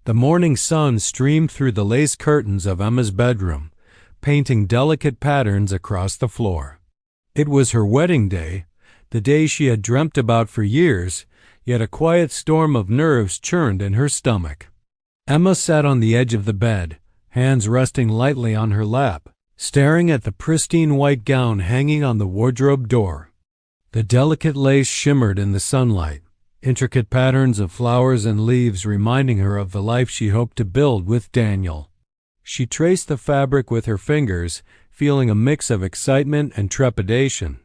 The morning sun streamed through the lace curtains of Emma's bedroom, painting delicate patterns across the floor. It was her wedding day, the day she had dreamt about for years, yet a quiet storm of nerves churned in her stomach. Emma sat on the edge of the bed, hands resting lightly on her lap, staring at the pristine white gown hanging on the wardrobe door. The delicate lace shimmered in the sunlight, intricate patterns of flowers and leaves reminding her of the life she hoped to build with Daniel. She traced the fabric with her fingers, feeling a mix of excitement and trepidation.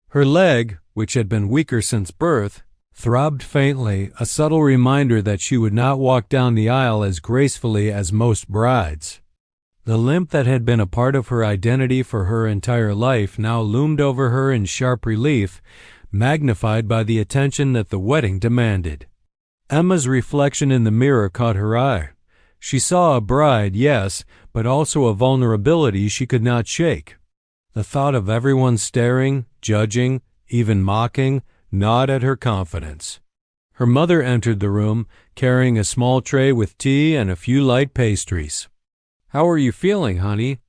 Her leg, which had been weaker since birth, throbbed faintly, a subtle reminder that she would not walk down the aisle as gracefully as most brides. The limp that had been a part of her identity for her entire life now loomed over her in sharp relief, magnified by the attention that the wedding demanded. Emma's reflection in the mirror caught her eye. She saw a bride, yes, but also a vulnerability she could not shake. The thought of everyone staring, judging, even mocking, gnawed at her confidence. Her mother entered the room, carrying a small tray with tea and a few light pastries. "How are you feeling, honey?"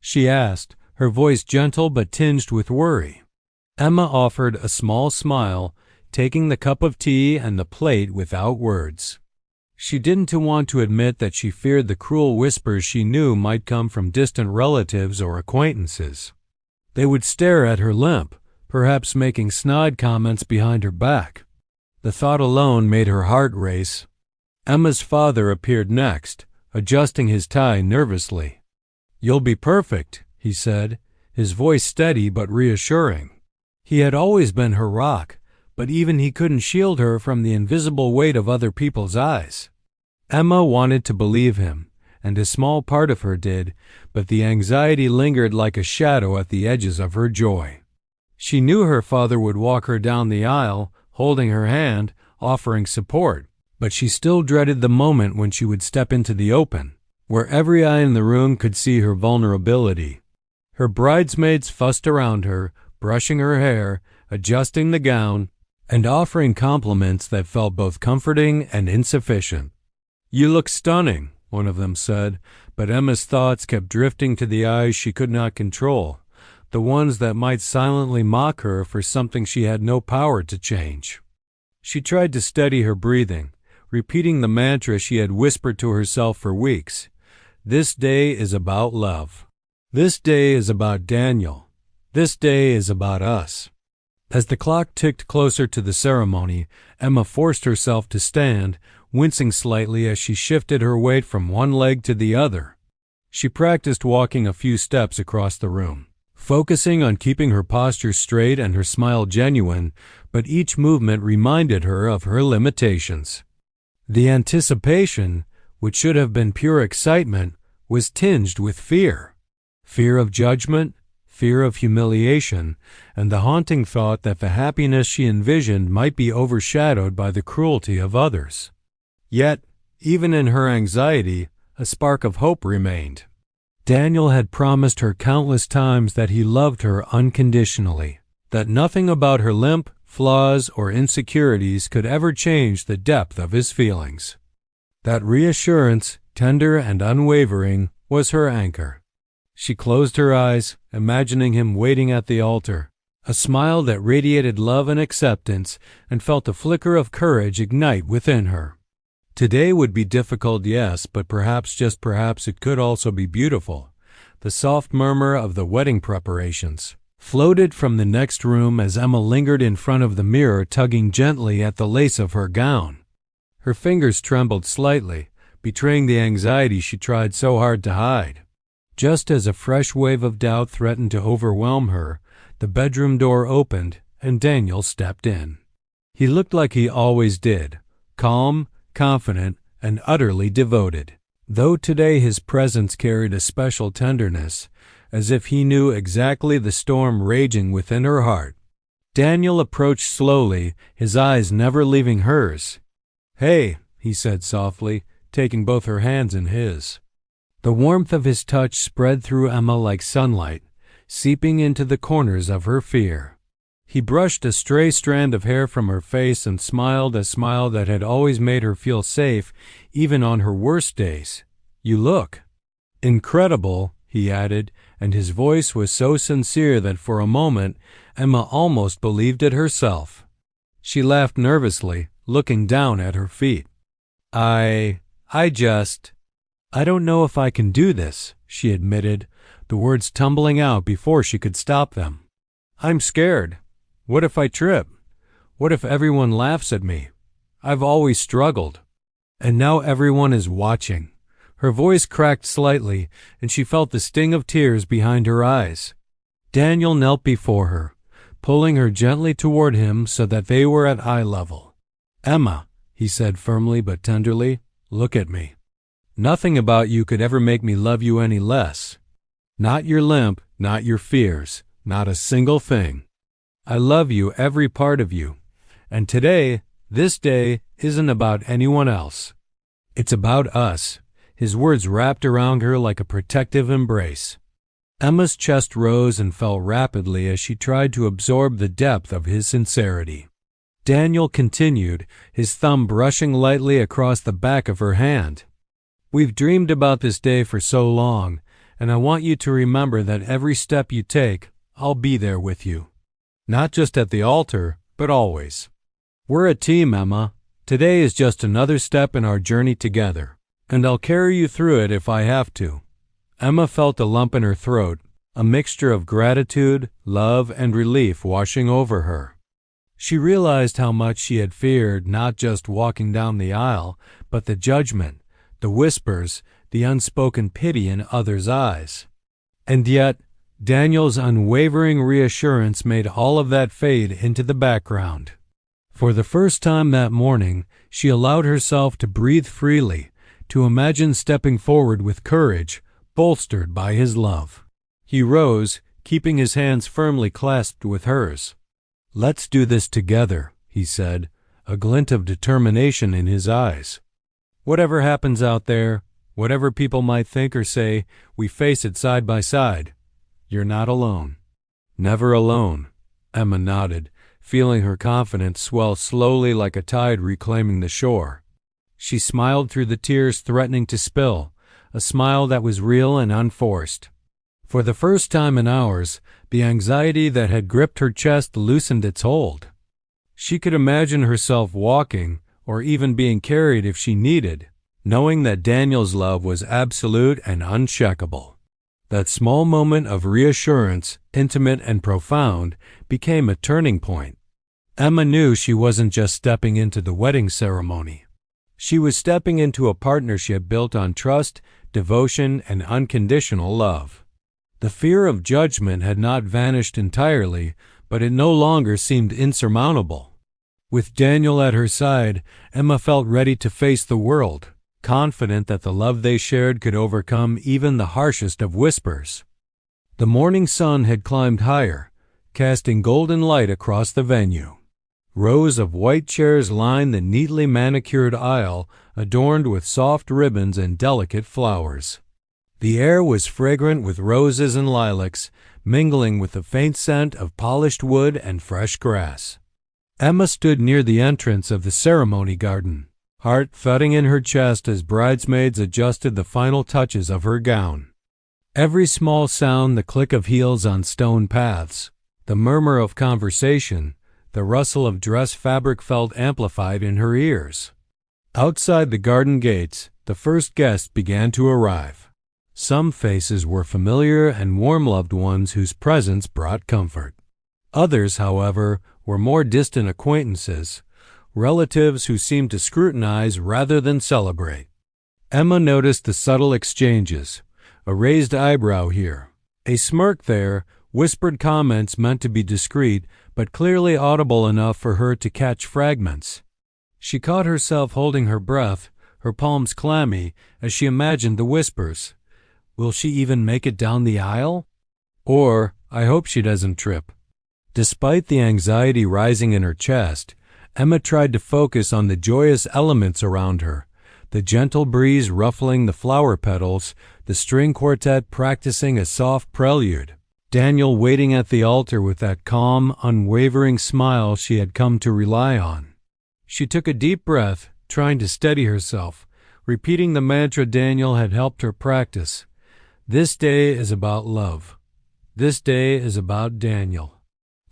she asked, her voice gentle but tinged with worry. Emma offered a small smile, taking the cup of tea and the plate without words. She didn't want to admit that she feared the cruel whispers she knew might come from distant relatives or acquaintances. They would stare at her limp, perhaps making snide comments behind her back. The thought alone made her heart race. Emma's father appeared next, adjusting his tie nervously. "You'll be perfect," he said, his voice steady but reassuring. He had always been her rock, but even he couldn't shield her from the invisible weight of other people's eyes. Emma wanted to believe him, and a small part of her did, but the anxiety lingered like a shadow at the edges of her joy. She knew her father would walk her down the aisle, holding her hand, offering support, but she still dreaded the moment when she would step into the open, where every eye in the room could see her vulnerability. Her bridesmaids fussed around her, brushing her hair, adjusting the gown, and offering compliments that felt both comforting and insufficient. "You look stunning," one of them said, but Emma's thoughts kept drifting to the eyes she could not control, the ones that might silently mock her for something she had no power to change. She tried to steady her breathing, repeating the mantra she had whispered to herself for weeks. "This day is about love. This day is about Daniel. This day is about us." As the clock ticked closer to the ceremony, Emma forced herself to stand, wincing slightly as she shifted her weight from one leg to the other. She practiced walking a few steps across the room, focusing on keeping her posture straight and her smile genuine, but each movement reminded her of her limitations. The anticipation, which should have been pure excitement, was tinged with fear. Fear of judgment, fear of humiliation, and the haunting thought that the happiness she envisioned might be overshadowed by the cruelty of others. Yet, even in her anxiety, a spark of hope remained. Daniel had promised her countless times that he loved her unconditionally, that nothing about her limp, flaws, or insecurities could ever change the depth of his feelings. That reassurance, tender and unwavering, was her anchor. She closed her eyes, imagining him waiting at the altar, a smile that radiated love and acceptance, and felt a flicker of courage ignite within her. Today would be difficult, yes, but perhaps, just perhaps, it could also be beautiful. The soft murmur of the wedding preparations floated from the next room as Emma lingered in front of the mirror, tugging gently at the lace of her gown. Her fingers trembled slightly, betraying the anxiety she tried so hard to hide. Just as a fresh wave of doubt threatened to overwhelm her, the bedroom door opened and Daniel stepped in. He looked like he always did, calm, confident, and utterly devoted, though today his presence carried a special tenderness, as if he knew exactly the storm raging within her heart. Daniel approached slowly, his eyes never leaving hers. "Hey," he said softly, taking both her hands in his. The warmth of his touch spread through Emma like sunlight, seeping into the corners of her fear. He brushed a stray strand of hair from her face and smiled a smile that had always made her feel safe, even on her worst days. "You look incredible," he added, and his voice was so sincere that for a moment Emma almost believed it herself. She laughed nervously, looking down at her feet. I don't know if I can do this," she admitted, the words tumbling out before she could stop them. "I'm scared. What if I trip? What if everyone laughs at me? I've always struggled. And now everyone is watching." Her voice cracked slightly, and she felt the sting of tears behind her eyes. Daniel knelt before her, pulling her gently toward him so that they were at eye level. "Emma," he said firmly but tenderly, "look at me. Nothing about you could ever make me love you any less. Not your limp, not your fears, not a single thing. I love you, every part of you. And today, this day, isn't about anyone else. It's about us." His words wrapped around her like a protective embrace. Emma's chest rose and fell rapidly as she tried to absorb the depth of his sincerity. Daniel continued, his thumb brushing lightly across the back of her hand. "We've dreamed about this day for so long, and I want you to remember that every step you take, I'll be there with you. Not just at the altar, but always. We're a team, Emma. Today is just another step in our journey together, and I'll carry you through it if I have to." Emma felt a lump in her throat, a mixture of gratitude, love, and relief washing over her. She realized how much she had feared not just walking down the aisle, but the judgment, the whispers, the unspoken pity in others' eyes. And yet, Daniel's unwavering reassurance made all of that fade into the background. For the first time that morning, she allowed herself to breathe freely, to imagine stepping forward with courage, bolstered by his love. He rose, keeping his hands firmly clasped with hers. "Let's do this together," he said, a glint of determination in his eyes. "Whatever happens out there, whatever people might think or say, we face it side by side. You're not alone." "Never alone," Emma nodded, feeling her confidence swell slowly like a tide reclaiming the shore. She smiled through the tears threatening to spill, a smile that was real and unforced. For the first time in hours, the anxiety that had gripped her chest loosened its hold. She could imagine herself walking, or even being carried if she needed, knowing that Daniel's love was absolute and uncheckable. That small moment of reassurance, intimate and profound, became a turning point. Emma knew she wasn't just stepping into the wedding ceremony. She was stepping into a partnership built on trust, devotion, and unconditional love. The fear of judgment had not vanished entirely, but it no longer seemed insurmountable. With Daniel at her side, Emma felt ready to face the world, confident that the love they shared could overcome even the harshest of whispers. The morning sun had climbed higher, casting golden light across the venue. Rows of white chairs lined the neatly manicured aisle, adorned with soft ribbons and delicate flowers. The air was fragrant with roses and lilacs, mingling with the faint scent of polished wood and fresh grass. Emma stood near the entrance of the ceremony garden, heart thudding in her chest as bridesmaids adjusted the final touches of her gown. Every small sound, the click of heels on stone paths, the murmur of conversation, the rustle of dress fabric felt amplified in her ears. Outside the garden gates, the first guests began to arrive. Some faces were familiar and warm loved ones whose presence brought comfort. Others, however, were more distant acquaintances, relatives who seemed to scrutinize rather than celebrate. Emma noticed the subtle exchanges, a raised eyebrow here, a smirk there, whispered comments meant to be discreet but clearly audible enough for her to catch fragments. She caught herself holding her breath, her palms clammy, as she imagined the whispers. Will she even make it down the aisle? Or, I hope she doesn't trip. Despite the anxiety rising in her chest, Emma tried to focus on the joyous elements around her, the gentle breeze ruffling the flower petals, the string quartet practicing a soft prelude. Daniel waiting at the altar with that calm, unwavering smile she had come to rely on. She took a deep breath, trying to steady herself, repeating the mantra Daniel had helped her practice. This day is about love. This day is about Daniel.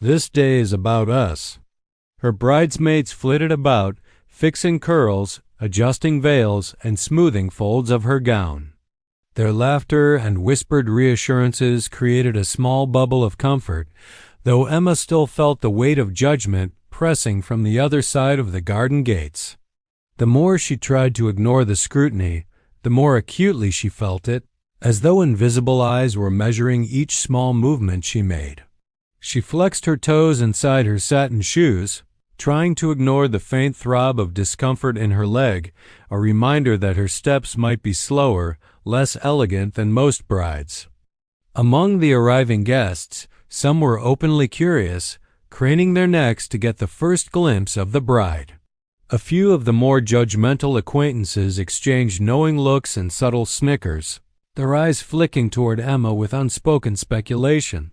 This day is about us. Her bridesmaids flitted about, fixing curls, adjusting veils, and smoothing folds of her gown. Their laughter and whispered reassurances created a small bubble of comfort, though Emma still felt the weight of judgment pressing from the other side of the garden gates. The more she tried to ignore the scrutiny, the more acutely she felt it, as though invisible eyes were measuring each small movement she made. She flexed her toes inside her satin shoes, trying to ignore the faint throb of discomfort in her leg, a reminder that her steps might be slower, less elegant than most brides. Among the arriving guests, some were openly curious, craning their necks to get the first glimpse of the bride. A few of the more judgmental acquaintances exchanged knowing looks and subtle snickers, their eyes flicking toward Emma with unspoken speculation.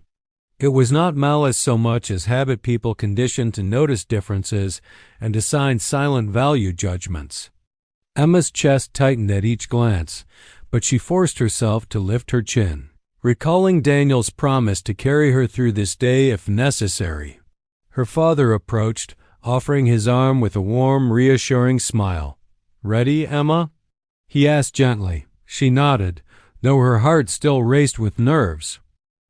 It was not malice so much as habit, people conditioned to notice differences and assign silent value judgments. Emma's chest tightened at each glance, but she forced herself to lift her chin, recalling Daniel's promise to carry her through this day if necessary. Her father approached, offering his arm with a warm, reassuring smile. "Ready, Emma?" he asked gently. She nodded, though her heart still raced with nerves.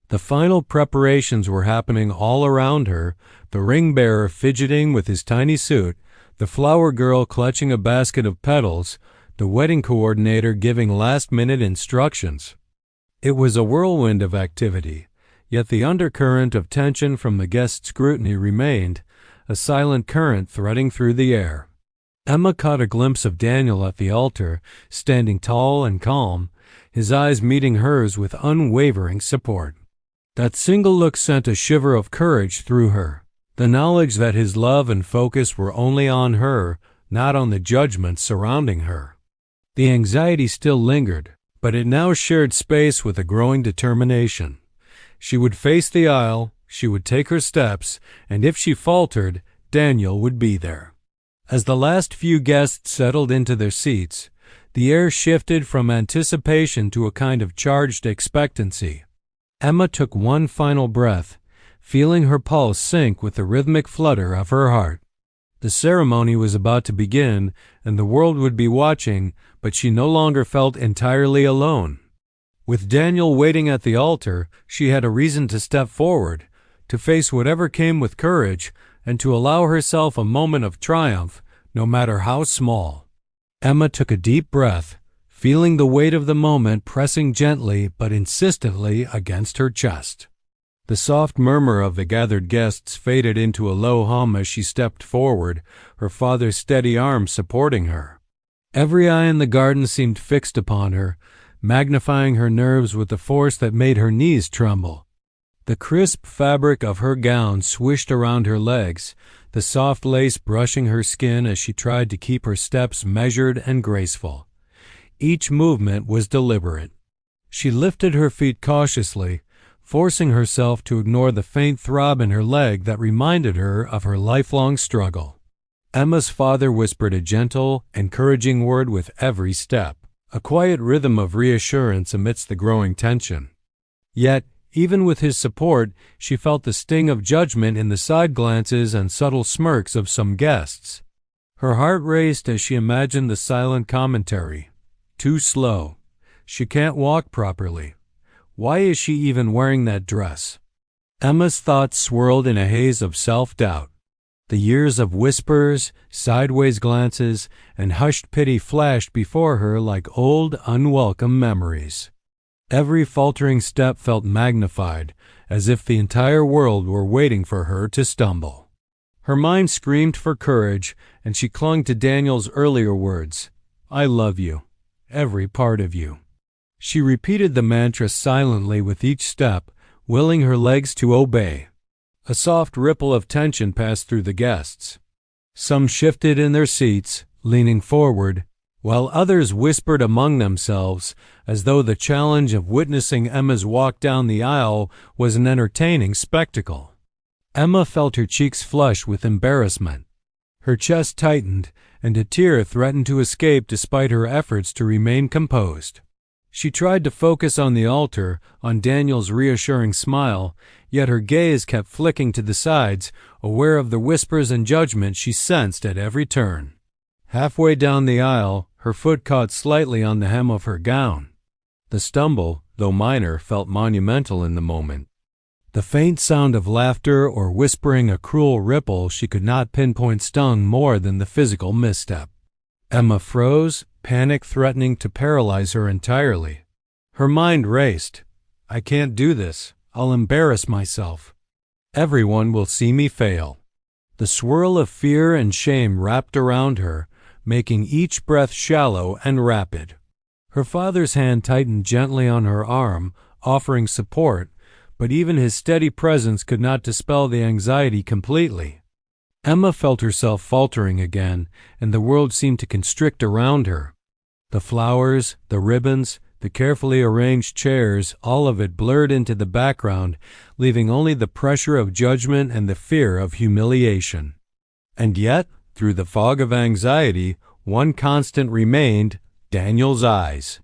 The final preparations were happening all around her, the ring-bearer fidgeting with his tiny suit, the flower girl clutching a basket of petals, the wedding coordinator giving last-minute instructions. It was a whirlwind of activity, yet the undercurrent of tension from the guest scrutiny remained, a silent current threading through the air. Emma caught a glimpse of Daniel at the altar, standing tall and calm, his eyes meeting hers with unwavering support. That single look sent a shiver of courage through her, the knowledge that his love and focus were only on her, not on the judgments surrounding her. The anxiety still lingered, but it now shared space with a growing determination. She would face the aisle, she would take her steps, and if she faltered, Daniel would be there. As the last few guests settled into their seats, the air shifted from anticipation to a kind of charged expectancy. Emma took one final breath, feeling her pulse sink with the rhythmic flutter of her heart. The ceremony was about to begin, and the world would be watching, but she no longer felt entirely alone. With Daniel waiting at the altar, she had a reason to step forward, to face whatever came with courage, and to allow herself a moment of triumph, no matter how small. Emma took a deep breath, feeling the weight of the moment pressing gently but insistently against her chest. The soft murmur of the gathered guests faded into a low hum as she stepped forward, her father's steady arm supporting her. Every eye in the garden seemed fixed upon her, magnifying her nerves with a force that made her knees tremble. The crisp fabric of her gown swished around her legs, the soft lace brushing her skin as she tried to keep her steps measured and graceful. Each movement was deliberate. She lifted her feet cautiously, forcing herself to ignore the faint throb in her leg that reminded her of her lifelong struggle. Emma's father whispered a gentle, encouraging word with every step, a quiet rhythm of reassurance amidst the growing tension. Yet, even with his support, she felt the sting of judgment in the side glances and subtle smirks of some guests. Her heart raced as she imagined the silent commentary. Too slow. She can't walk properly. Why is she even wearing that dress? Emma's thoughts swirled in a haze of self-doubt. The years of whispers, sideways glances, and hushed pity flashed before her like old, unwelcome memories. Every faltering step felt magnified, as if the entire world were waiting for her to stumble. Her mind screamed for courage, and she clung to Daniel's earlier words, "I love you, every part of you." She repeated the mantra silently with each step, willing her legs to obey. A soft ripple of tension passed through the guests. Some shifted in their seats, leaning forward, while others whispered among themselves as though the challenge of witnessing Emma's walk down the aisle was an entertaining spectacle. Emma felt her cheeks flush with embarrassment. Her chest tightened, and a tear threatened to escape despite her efforts to remain composed. She tried to focus on the altar, on Daniel's reassuring smile, yet her gaze kept flicking to the sides, aware of the whispers and judgment she sensed at every turn. Halfway down the aisle, her foot caught slightly on the hem of her gown. The stumble, though minor, felt monumental in the moment. The faint sound of laughter or whispering a cruel ripple she could not pinpoint stung more than the physical misstep. Emma froze, panic threatening to paralyze her entirely. Her mind raced. I can't do this. I'll embarrass myself. Everyone will see me fail. The swirl of fear and shame wrapped around her, making each breath shallow and rapid. Her father's hand tightened gently on her arm, offering support, but even his steady presence could not dispel the anxiety completely. Emma felt herself faltering again, and the world seemed to constrict around her. The flowers, the ribbons, the carefully arranged chairs, all of it blurred into the background, leaving only the pressure of judgment and the fear of humiliation. And yet, through the fog of anxiety, one constant remained: Daniel's eyes.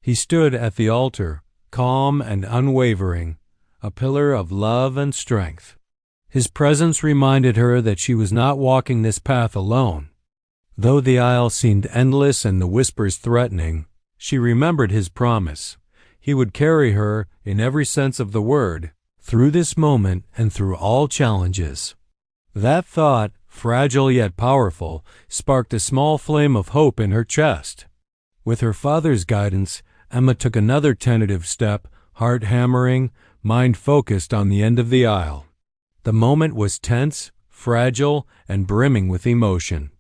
He stood at the altar, calm and unwavering, a pillar of love and strength. His presence reminded her that she was not walking this path alone. Though the aisle seemed endless and the whispers threatening, she remembered his promise. He would carry her, in every sense of the word, through this moment and through all challenges. That thought, fragile yet powerful, sparked a small flame of hope in her chest. With her father's guidance, Emma took another tentative step, heart hammering, mind focused on the end of the aisle. The moment was tense, fragile, and brimming with emotion.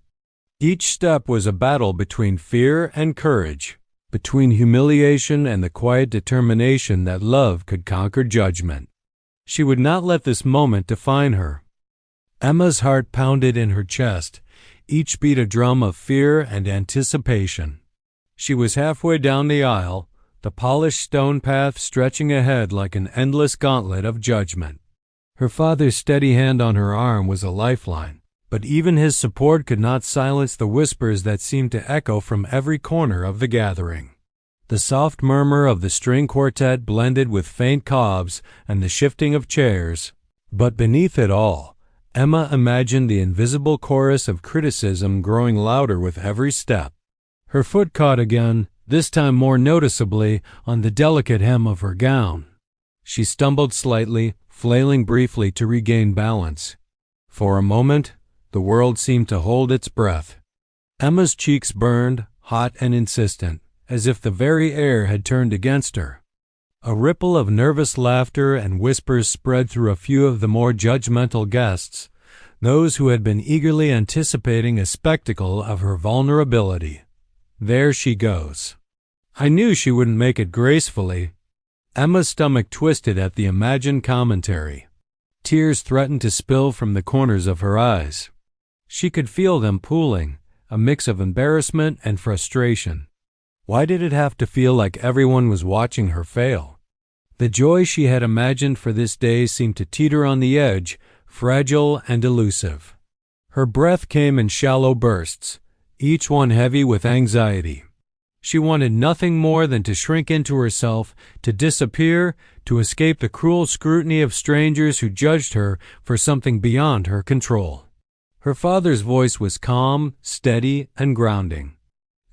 Each step was a battle between fear and courage, between humiliation and the quiet determination that love could conquer judgment. She would not let this moment define her. Emma's heart pounded in her chest, each beat a drum of fear and anticipation. She was halfway down the aisle, the polished stone path stretching ahead like an endless gauntlet of judgment. Her father's steady hand on her arm was a lifeline, but even his support could not silence the whispers that seemed to echo from every corner of the gathering. The soft murmur of the string quartet blended with faint cobs and the shifting of chairs, but beneath it all, Emma imagined the invisible chorus of criticism growing louder with every step. Her foot caught again, this time more noticeably, on the delicate hem of her gown. She stumbled slightly, flailing briefly to regain balance. For a moment, the world seemed to hold its breath. Emma's cheeks burned, hot and insistent, as if the very air had turned against her. A ripple of nervous laughter and whispers spread through a few of the more judgmental guests, those who had been eagerly anticipating a spectacle of her vulnerability. There she goes. I knew she wouldn't make it gracefully. Emma's stomach twisted at the imagined commentary. Tears threatened to spill from the corners of her eyes. She could feel them pooling, a mix of embarrassment and frustration. Why did it have to feel like everyone was watching her fail? The joy she had imagined for this day seemed to teeter on the edge, fragile and elusive. Her breath came in shallow bursts, each one heavy with anxiety. She wanted nothing more than to shrink into herself, to disappear, to escape the cruel scrutiny of strangers who judged her for something beyond her control. Her father's voice was calm, steady, and grounding.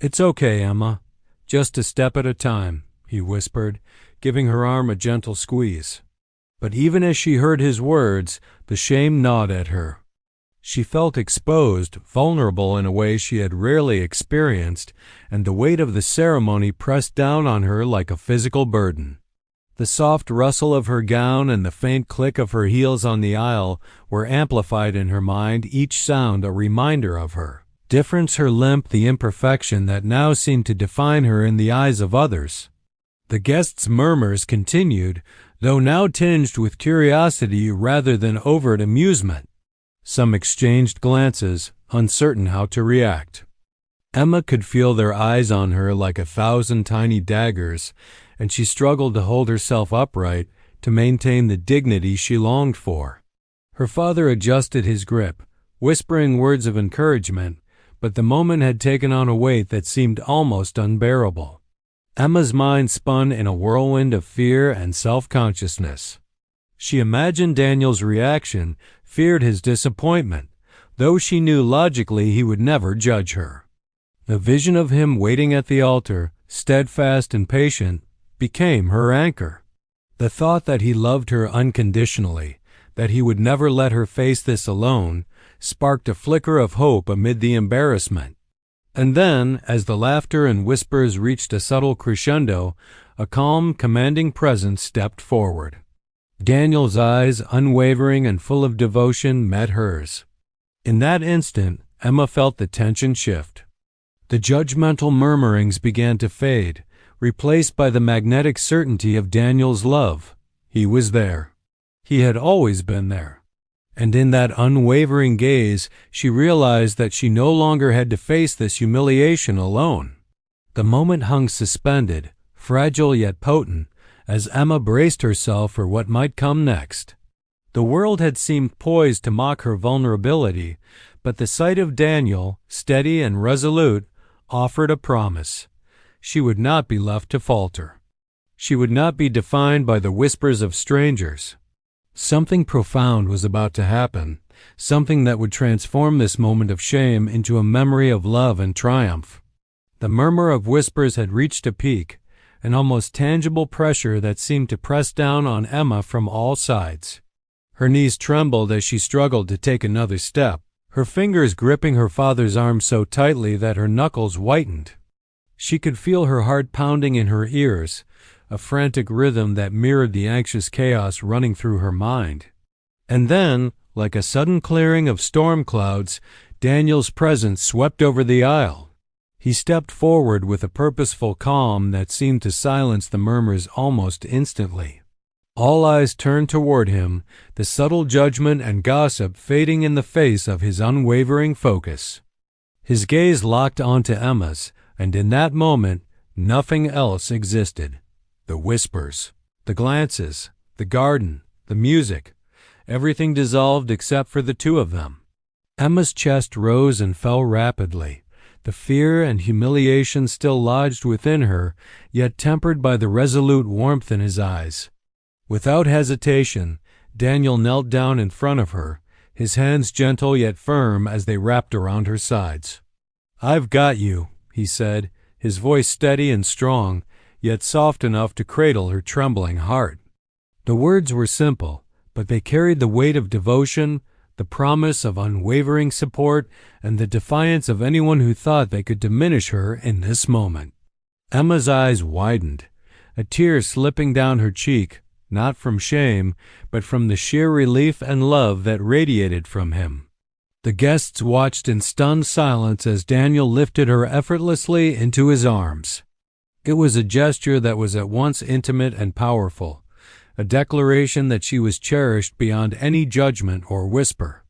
"It's okay, Emma. Just a step at a time," he whispered, giving her arm a gentle squeeze. But even as she heard his words, the shame gnawed at her. She felt exposed, vulnerable in a way she had rarely experienced, and the weight of the ceremony pressed down on her like a physical burden. The soft rustle of her gown and the faint click of her heels on the aisle were amplified in her mind, each sound a reminder of her. Difference her limp, the imperfection that now seemed to define her in the eyes of others. The guests' murmurs continued, though now tinged with curiosity rather than overt amusement. Some exchanged glances, uncertain how to react. Emma could feel their eyes on her like 1,000 tiny daggers, and she struggled to hold herself upright to maintain the dignity she longed for. Her father adjusted his grip, whispering words of encouragement, but the moment had taken on a weight that seemed almost unbearable. Emma's mind spun in a whirlwind of fear and self-consciousness. She imagined Daniel's reaction, feared his disappointment, though she knew logically he would never judge her. The vision of him waiting at the altar, steadfast and patient, became her anchor. The thought that he loved her unconditionally, that he would never let her face this alone, sparked a flicker of hope amid the embarrassment. And then, as the laughter and whispers reached a subtle crescendo, a calm, commanding presence stepped forward. Daniel's eyes, unwavering and full of devotion, met hers. In that instant, Emma felt the tension shift. The judgmental murmurings began to fade, replaced by the magnetic certainty of Daniel's love. He was there. He had always been there. And in that unwavering gaze, she realized that she no longer had to face this humiliation alone. The moment hung suspended, fragile yet potent, as Emma braced herself for what might come next. The world had seemed poised to mock her vulnerability, but the sight of Daniel, steady and resolute, offered a promise. She would not be left to falter. She would not be defined by the whispers of strangers. Something profound was about to happen, something that would transform this moment of shame into a memory of love and triumph. The murmur of whispers had reached a peak, an almost tangible pressure that seemed to press down on Emma from all sides. Her knees trembled as she struggled to take another step, her fingers gripping her father's arm so tightly that her knuckles whitened. She could feel her heart pounding in her ears, a frantic rhythm that mirrored the anxious chaos running through her mind. And then, like a sudden clearing of storm clouds, Daniel's presence swept over the aisle. He stepped forward with a purposeful calm that seemed to silence the murmurs almost instantly. All eyes turned toward him, the subtle judgment and gossip fading in the face of his unwavering focus. His gaze locked onto Emma's, and in that moment, nothing else existed. The whispers, the glances, the garden, the music, everything dissolved except for the two of them. Emma's chest rose and fell rapidly, the fear and humiliation still lodged within her, yet tempered by the resolute warmth in his eyes. Without hesitation, Daniel knelt down in front of her, his hands gentle yet firm as they wrapped around her sides. "I've got you," he said, his voice steady and strong, yet soft enough to cradle her trembling heart. The words were simple, but they carried the weight of devotion, the promise of unwavering support, and the defiance of anyone who thought they could diminish her in this moment. Emma's eyes widened, a tear slipping down her cheek, not from shame, but from the sheer relief and love that radiated from him. The guests watched in stunned silence as Daniel lifted her effortlessly into his arms. It was a gesture that was at once intimate and powerful, a declaration that she was cherished beyond any judgment or whisper.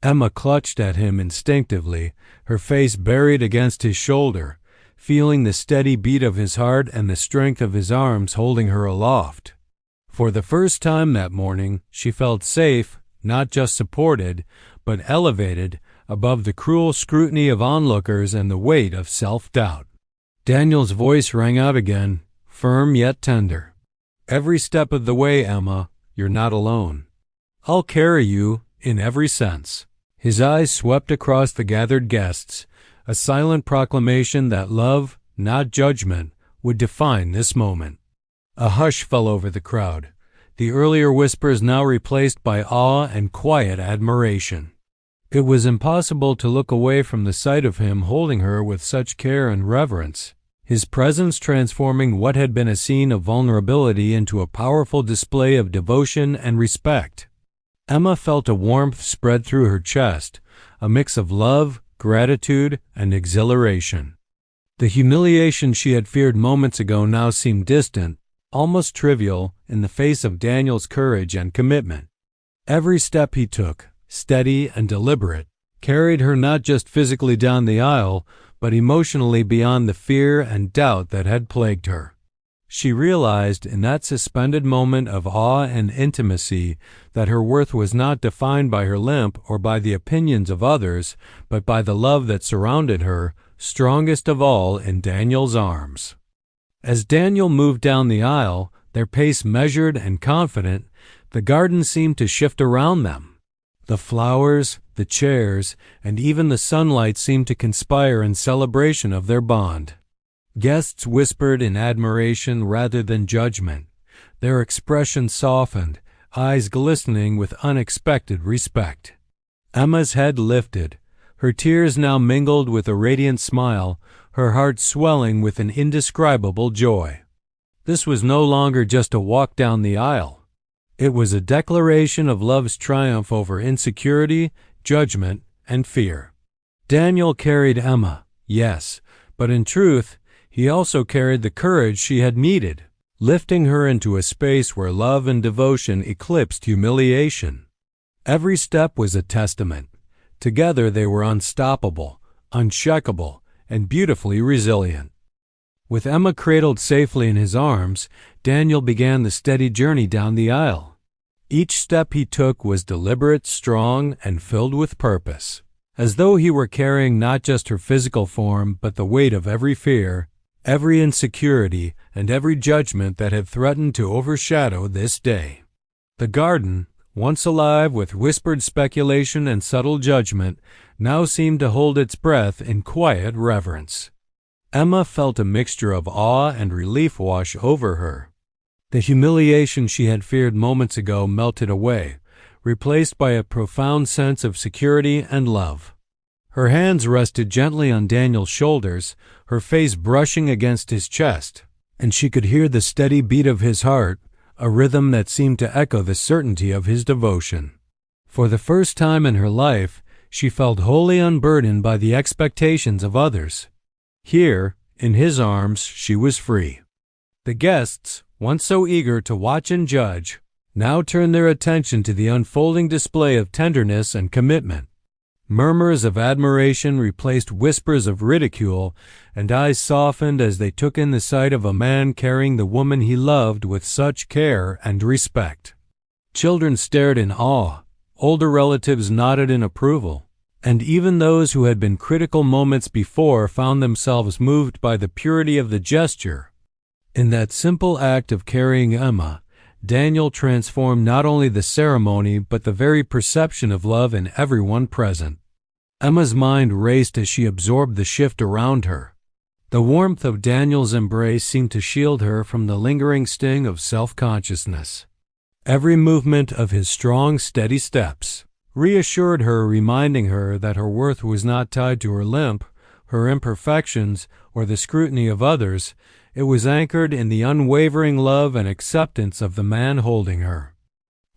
Emma clutched at him instinctively, her face buried against his shoulder, feeling the steady beat of his heart and the strength of his arms holding her aloft. For the first time that morning, she felt safe, not just supported, but elevated above the cruel scrutiny of onlookers and the weight of self-doubt. Daniel's voice rang out again, firm yet tender. "Every step of the way, Emma, you're not alone. I'll carry you in every sense." His eyes swept across the gathered guests, a silent proclamation that love, not judgment, would define this moment. A hush fell over the crowd, the earlier whispers now replaced by awe and quiet admiration. It was impossible to look away from the sight of him holding her with such care and reverence, his presence transforming what had been a scene of vulnerability into a powerful display of devotion and respect. Emma felt a warmth spread through her chest, a mix of love, gratitude, and exhilaration. The humiliation she had feared moments ago now seemed distant, almost trivial, in the face of Daniel's courage and commitment. Every step he took, steady and deliberate, carried her not just physically down the aisle, but emotionally beyond the fear and doubt that had plagued her. She realized in that suspended moment of awe and intimacy that her worth was not defined by her limp or by the opinions of others, but by the love that surrounded her, strongest of all in Daniel's arms. As Daniel moved down the aisle, their pace measured and confident, the garden seemed to shift around them. The flowers, the chairs, and even the sunlight seemed to conspire in celebration of their bond. Guests whispered in admiration rather than judgment, their expressions softened, eyes glistening with unexpected respect. Emma's head lifted, her tears now mingled with a radiant smile, her heart swelling with an indescribable joy. This was no longer just a walk down the aisle. It was a declaration of love's triumph over insecurity, judgment, and fear. Daniel carried Emma, yes, but in truth, he also carried the courage she had needed, lifting her into a space where love and devotion eclipsed humiliation. Every step was a testament. Together they were unstoppable, unshakable, and beautifully resilient. With Emma cradled safely in his arms, Daniel began the steady journey down the aisle. Each step he took was deliberate, strong, and filled with purpose, as though he were carrying not just her physical form, but the weight of every fear, every insecurity, and every judgment that had threatened to overshadow this day. The garden, once alive with whispered speculation and subtle judgment, now seemed to hold its breath in quiet reverence. Emma felt a mixture of awe and relief wash over her. The humiliation she had feared moments ago melted away, replaced by a profound sense of security and love. Her hands rested gently on Daniel's shoulders, her face brushing against his chest, and she could hear the steady beat of his heart, a rhythm that seemed to echo the certainty of his devotion. For the first time in her life, she felt wholly unburdened by the expectations of others. Here, in his arms, she was free. The guests, once so eager to watch and judge, now turned their attention to the unfolding display of tenderness and commitment. Murmurs of admiration replaced whispers of ridicule, and eyes softened as they took in the sight of a man carrying the woman he loved with such care and respect. Children stared in awe, older relatives nodded in approval, and even those who had been critical moments before found themselves moved by the purity of the gesture. In that simple act of carrying Emma, Daniel transformed not only the ceremony but the very perception of love in everyone present. Emma's mind raced as she absorbed the shift around her. The warmth of Daniel's embrace seemed to shield her from the lingering sting of self-consciousness. Every movement of his strong, steady steps reassured her, reminding her that her worth was not tied to her limp, her imperfections, or the scrutiny of others. It was anchored in the unwavering love and acceptance of the man holding her.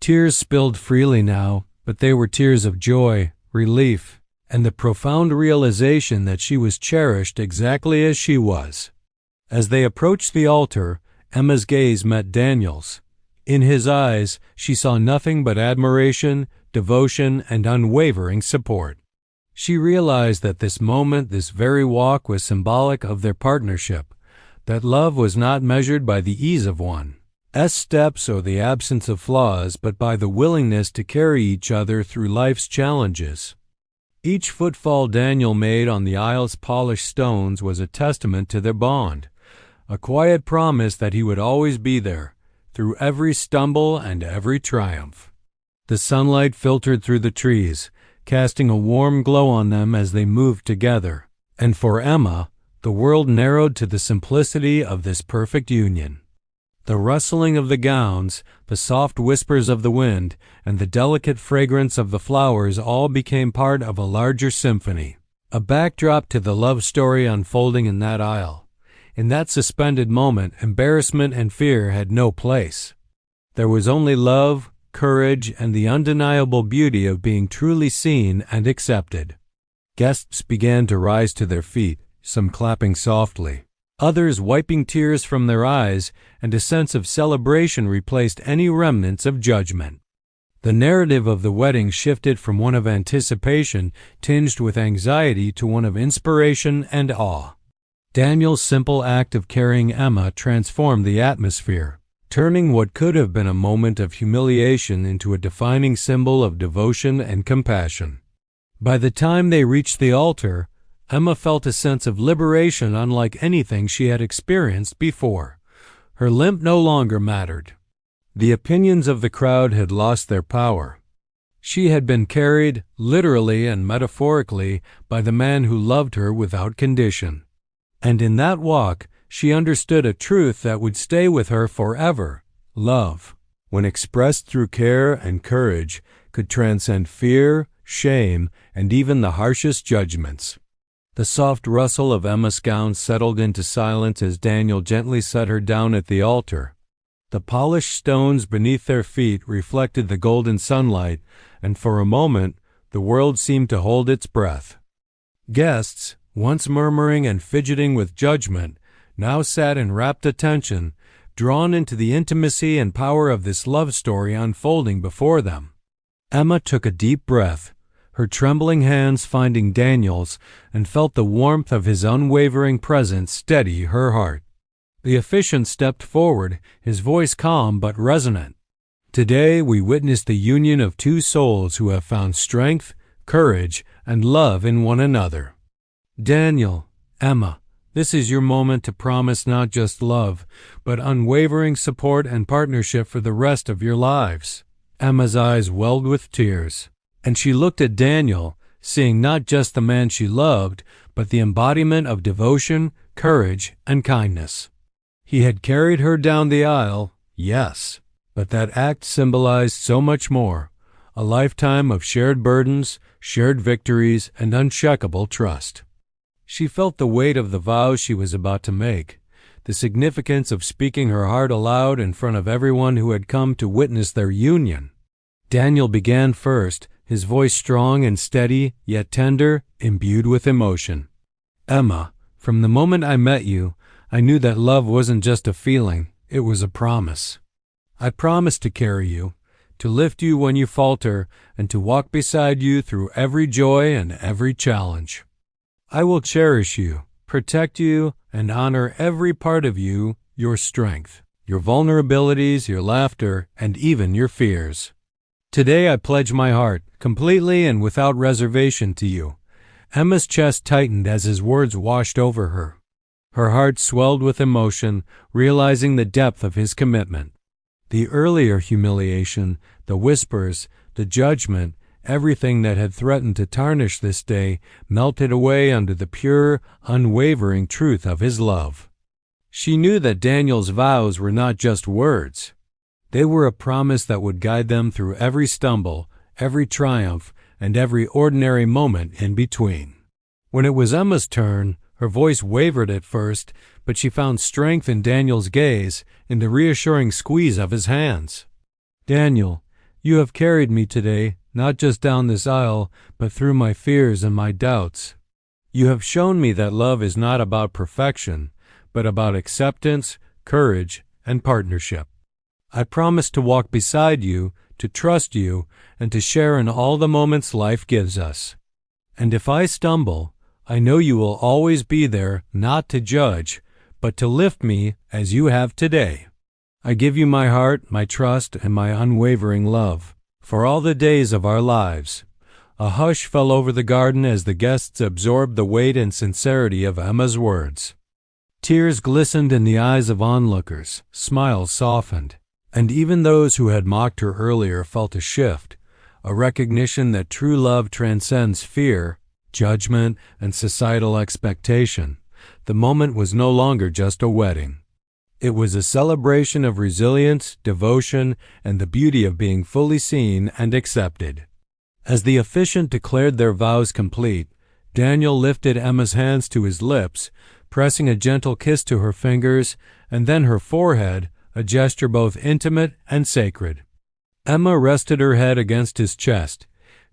Tears spilled freely now, but they were tears of joy, relief, and the profound realization that she was cherished exactly as she was. As they approached the altar, Emma's gaze met Daniel's. In his eyes, she saw nothing but admiration, devotion, and unwavering support. She realized that this moment, this very walk, was symbolic of their partnership, that love was not measured by the ease of one's steps or the absence of flaws, but by the willingness to carry each other through life's challenges. Each footfall Daniel made on the aisle's polished stones was a testament to their bond, a quiet promise that he would always be there, through every stumble and every triumph. The sunlight filtered through the trees, casting a warm glow on them as they moved together, and for Emma, the world narrowed to the simplicity of this perfect union. The rustling of the gowns, the soft whispers of the wind, and the delicate fragrance of the flowers all became part of a larger symphony, a backdrop to the love story unfolding in that aisle. In that suspended moment, embarrassment and fear had no place. There was only love, courage, and the undeniable beauty of being truly seen and accepted. Guests began to rise to their feet, some clapping softly, others wiping tears from their eyes, and a sense of celebration replaced any remnants of judgment. The narrative of the wedding shifted from one of anticipation tinged with anxiety to one of inspiration and awe. Daniel's simple act of carrying Emma transformed the atmosphere, turning what could have been a moment of humiliation into a defining symbol of devotion and compassion. By the time they reached the altar, Emma felt a sense of liberation unlike anything she had experienced before. Her limp no longer mattered. The opinions of the crowd had lost their power. She had been carried, literally and metaphorically, by the man who loved her without condition. And in that walk, she understood a truth that would stay with her forever. Love, when expressed through care and courage, could transcend fear, shame, and even the harshest judgments. The soft rustle of Emma's gown settled into silence as Daniel gently set her down at the altar. The polished stones beneath their feet reflected the golden sunlight, and for a moment the world seemed to hold its breath. Guests, once murmuring and fidgeting with judgment, now sat in rapt attention, drawn into the intimacy and power of this love story unfolding before them. Emma took a deep breath, her trembling hands finding Daniel's, and felt the warmth of his unwavering presence steady her heart. The officiant stepped forward, his voice calm but resonant. Today we witness the union of two souls who have found strength, courage, and love in one another. Daniel, Emma, this is your moment to promise not just love, but unwavering support and partnership for the rest of your lives. Emma's eyes welled with tears, and she looked at Daniel, seeing not just the man she loved, but the embodiment of devotion, courage, and kindness. He had carried her down the aisle, yes, but that act symbolized so much more, a lifetime of shared burdens, shared victories, and unshakable trust. She felt the weight of the vows she was about to make, the significance of speaking her heart aloud in front of everyone who had come to witness their union. Daniel began first, his voice strong and steady, yet tender, imbued with emotion. Emma, from the moment I met you, I knew that love wasn't just a feeling, it was a promise. I promised to carry you, to lift you when you falter, and to walk beside you through every joy and every challenge. I will cherish you, protect you, and honor every part of you, your strength, your vulnerabilities, your laughter, and even your fears. Today I pledge my heart, completely and without reservation, to you. Emma's chest tightened as his words washed over her. Her heart swelled with emotion, realizing the depth of his commitment. The earlier humiliation, the whispers, the judgment, everything that had threatened to tarnish this day melted away under the pure, unwavering truth of his love. She knew that Daniel's vows were not just words. They were a promise that would guide them through every stumble, every triumph, and every ordinary moment in between. When it was Emma's turn, her voice wavered at first, but she found strength in Daniel's gaze, in the reassuring squeeze of his hands. Daniel, you have carried me today, not just down this aisle, but through my fears and my doubts. You have shown me that love is not about perfection, but about acceptance, courage, and partnership. I promise to walk beside you, to trust you, and to share in all the moments life gives us. And if I stumble, I know you will always be there, not to judge, but to lift me as you have today. I give you my heart, my trust, and my unwavering love, for all the days of our lives. A hush fell over the garden as the guests absorbed the weight and sincerity of Emma's words. Tears glistened in the eyes of onlookers, smiles softened, and even those who had mocked her earlier felt a shift, a recognition that true love transcends fear, judgment, and societal expectation. The moment was no longer just a wedding. It was a celebration of resilience, devotion, and the beauty of being fully seen and accepted. As the officiant declared their vows complete, Daniel lifted Emma's hands to his lips, pressing a gentle kiss to her fingers, and then her forehead, a gesture both intimate and sacred. Emma rested her head against his chest,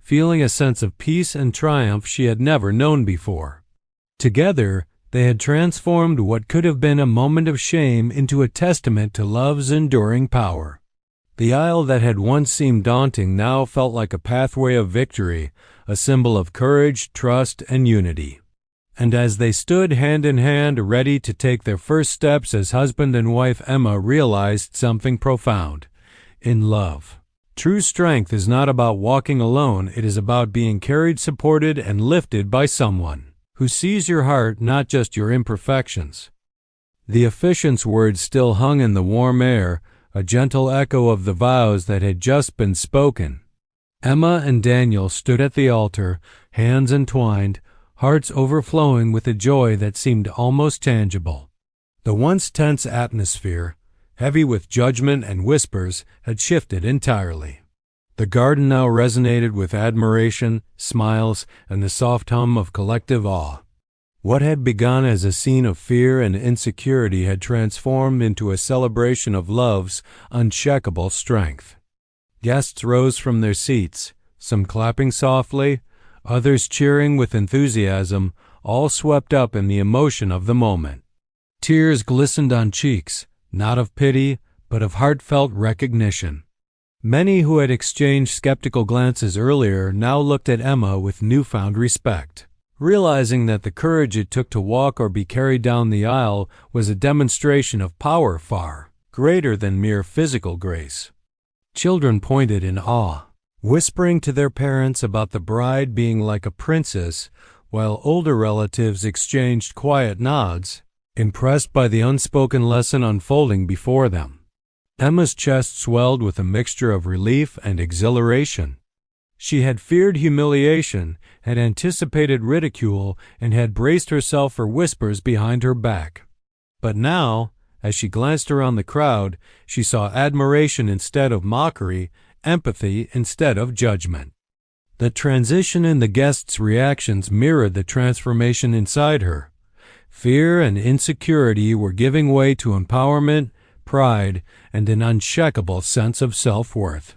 feeling a sense of peace and triumph she had never known before. Together, they had transformed what could have been a moment of shame into a testament to love's enduring power. The aisle that had once seemed daunting now felt like a pathway of victory, a symbol of courage, trust, and unity. And as they stood hand in hand, ready to take their first steps as husband and wife, Emma realized something profound. In love, true strength is not about walking alone, it is about being carried, supported, and lifted by someone who sees your heart, not just your imperfections. The officiant's words still hung in the warm air, a gentle echo of the vows that had just been spoken. Emma and Daniel stood at the altar, hands entwined, hearts overflowing with a joy that seemed almost tangible. The once tense atmosphere, heavy with judgment and whispers, had shifted entirely. The garden now resonated with admiration, smiles, and the soft hum of collective awe. What had begun as a scene of fear and insecurity had transformed into a celebration of love's unshakable strength. Guests rose from their seats, some clapping softly, others cheering with enthusiasm, all swept up in the emotion of the moment. Tears glistened on cheeks, not of pity, but of heartfelt recognition. Many who had exchanged skeptical glances earlier now looked at Emma with newfound respect, realizing that the courage it took to walk or be carried down the aisle was a demonstration of power far greater than mere physical grace. Children pointed in awe, whispering to their parents about the bride being like a princess, while older relatives exchanged quiet nods, impressed by the unspoken lesson unfolding before them. Emma's chest swelled with a mixture of relief and exhilaration. She had feared humiliation, had anticipated ridicule, and had braced herself for whispers behind her back. But now, as she glanced around the crowd, she saw admiration instead of mockery, empathy instead of judgment. The transition in the guests' reactions mirrored the transformation inside her. Fear and insecurity were giving way to empowerment, pride, and an unshakable sense of self-worth.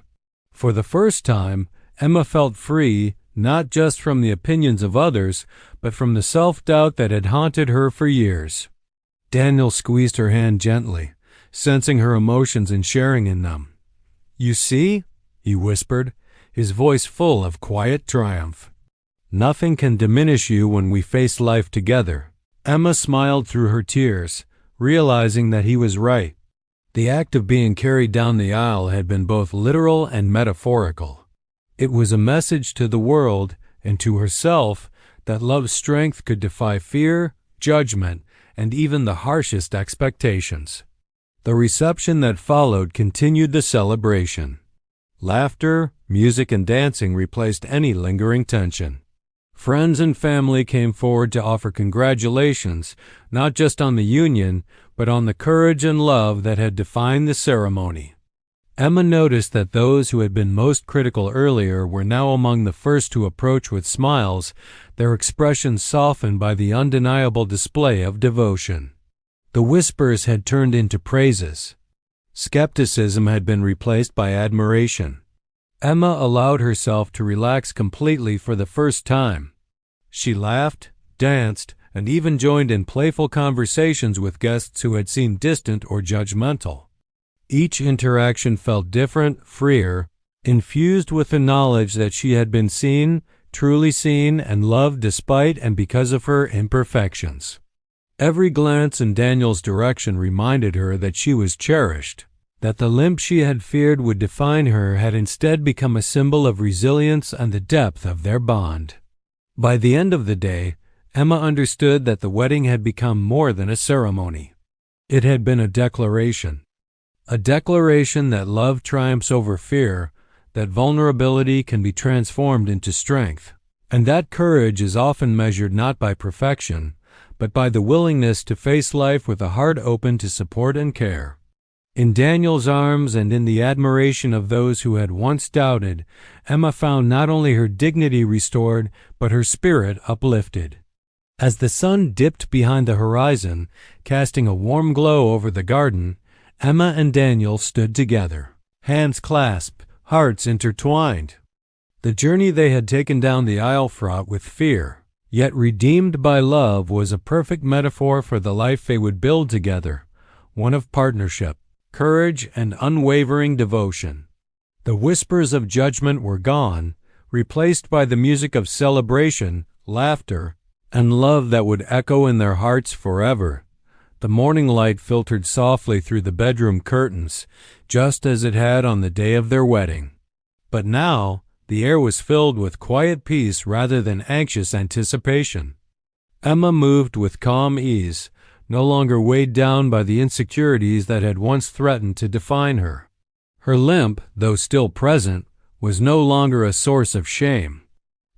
For the first time, Emma felt free, not just from the opinions of others, but from the self-doubt that had haunted her for years. Daniel squeezed her hand gently, sensing her emotions and sharing in them. "You see?" he whispered, his voice full of quiet triumph. "Nothing can diminish you when we face life together." Emma smiled through her tears, realizing that he was right. The act of being carried down the aisle had been both literal and metaphorical. It was a message to the world and to herself that love's strength could defy fear, judgment, and even the harshest expectations. The reception that followed continued the celebration. Laughter, music, and dancing replaced any lingering tension. Friends and family came forward to offer congratulations, not just on the union, but on the courage and love that had defined the ceremony. Emma noticed that those who had been most critical earlier were now among the first to approach with smiles, their expressions softened by the undeniable display of devotion. The whispers had turned into praises. Skepticism had been replaced by admiration. Emma allowed herself to relax completely for the first time. She laughed, danced, and even joined in playful conversations with guests who had seemed distant or judgmental. Each interaction felt different, freer, infused with the knowledge that she had been seen, truly seen, and loved despite and because of her imperfections. Every glance in Daniel's direction reminded her that she was cherished, that the limp she had feared would define her had instead become a symbol of resilience and the depth of their bond. By the end of the day, Emma understood that the wedding had become more than a ceremony. It had been a declaration that love triumphs over fear, that vulnerability can be transformed into strength, and that courage is often measured not by perfection, but by the willingness to face life with a heart open to support and care. In Daniel's arms and in the admiration of those who had once doubted, Emma found not only her dignity restored, but her spirit uplifted. As the sun dipped behind the horizon, casting a warm glow over the garden, Emma and Daniel stood together, hands clasped, hearts intertwined. The journey they had taken down the aisle fraught with fear, yet redeemed by love, was a perfect metaphor for the life they would build together, one of partnership, courage, and unwavering devotion. The whispers of judgment were gone, replaced by the music of celebration, laughter, and love that would echo in their hearts forever. The morning light filtered softly through the bedroom curtains, just as it had on the day of their wedding. But now, the air was filled with quiet peace rather than anxious anticipation. Emma moved with calm ease, no longer weighed down by the insecurities that had once threatened to define her. Her limp, though still present, was no longer a source of shame.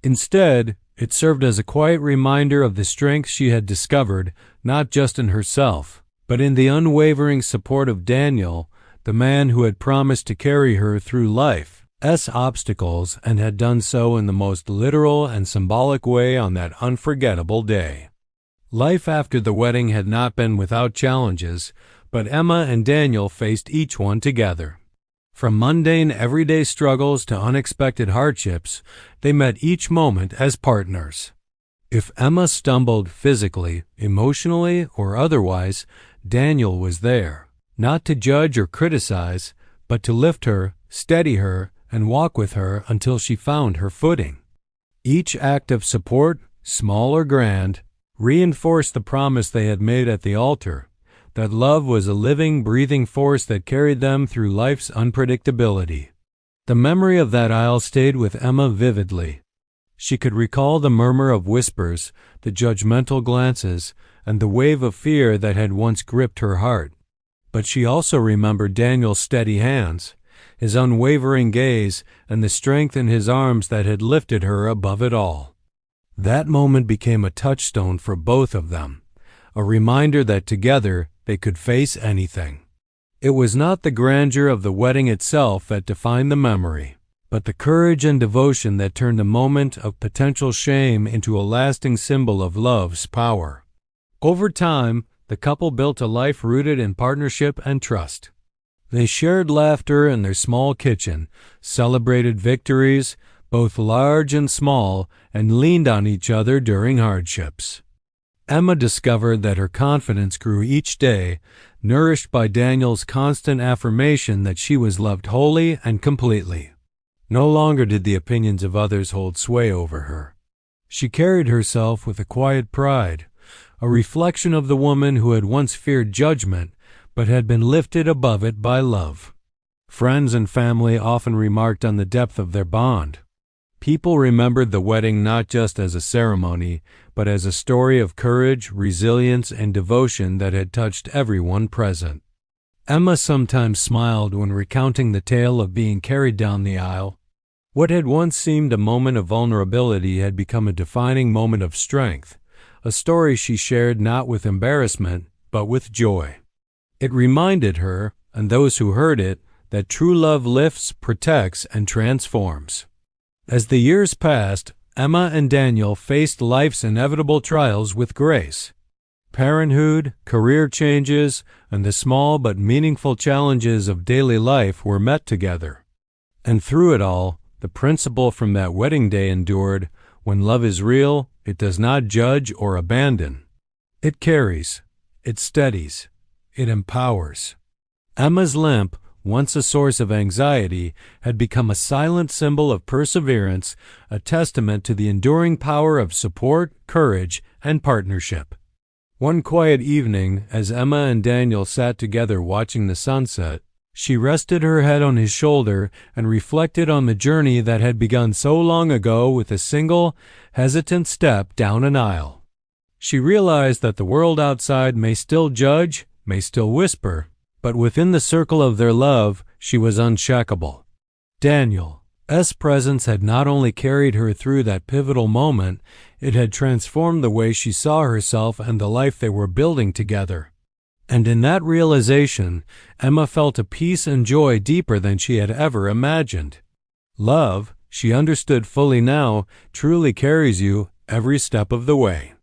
Instead, it served as a quiet reminder of the strength she had discovered, not just in herself, but in the unwavering support of Daniel, the man who had promised to carry her through life's obstacles and had done so in the most literal and symbolic way on that unforgettable day. Life after the wedding had not been without challenges, but Emma and Daniel faced each one together. From mundane everyday struggles to unexpected hardships, they met each moment as partners. If Emma stumbled physically, emotionally, or otherwise, Daniel was there, not to judge or criticize, but to lift her, steady her, and walk with her until she found her footing. Each act of support, small or grand, reinforced the promise they had made at the altar, that love was a living, breathing force that carried them through life's unpredictability. The memory of that aisle stayed with Emma vividly. She could recall the murmur of whispers, the judgmental glances, and the wave of fear that had once gripped her heart. But she also remembered Daniel's steady hands, his unwavering gaze, and the strength in his arms that had lifted her above it all. That moment became a touchstone for both of them, a reminder that together they could face anything. It was not the grandeur of the wedding itself that defined the memory, but the courage and devotion that turned a moment of potential shame into a lasting symbol of love's power. Over time, the couple built a life rooted in partnership and trust. They shared laughter in their small kitchen, celebrated victories, both large and small, and leaned on each other during hardships. Emma discovered that her confidence grew each day, nourished by Daniel's constant affirmation that she was loved wholly and completely. No longer did the opinions of others hold sway over her. She carried herself with a quiet pride, a reflection of the woman who had once feared judgment but had been lifted above it by love. Friends and family often remarked on the depth of their bond. People remembered the wedding not just as a ceremony, but as a story of courage, resilience, and devotion that had touched everyone present. Emma sometimes smiled when recounting the tale of being carried down the aisle. What had once seemed a moment of vulnerability had become a defining moment of strength, a story she shared not with embarrassment, but with joy. It reminded her, and those who heard it, that true love lifts, protects, and transforms. As the years passed, Emma and Daniel faced life's inevitable trials with grace. Parenthood, career changes, and the small but meaningful challenges of daily life were met together. And through it all, the principle from that wedding day endured: when love is real, it does not judge or abandon. It carries, it steadies, it empowers. Emma's limp, once a source of anxiety, had become a silent symbol of perseverance, a testament to the enduring power of support, courage, and partnership. One quiet evening, as Emma and Daniel sat together watching the sunset, she rested her head on his shoulder and reflected on the journey that had begun so long ago with a single, hesitant step down an aisle. She realized that the world outside may still judge, may still whisper, but within the circle of their love, she was unshakable. Daniel's presence had not only carried her through that pivotal moment, it had transformed the way she saw herself and the life they were building together. And in that realization, Emma felt a peace and joy deeper than she had ever imagined. Love, she understood fully now, truly carries you every step of the way.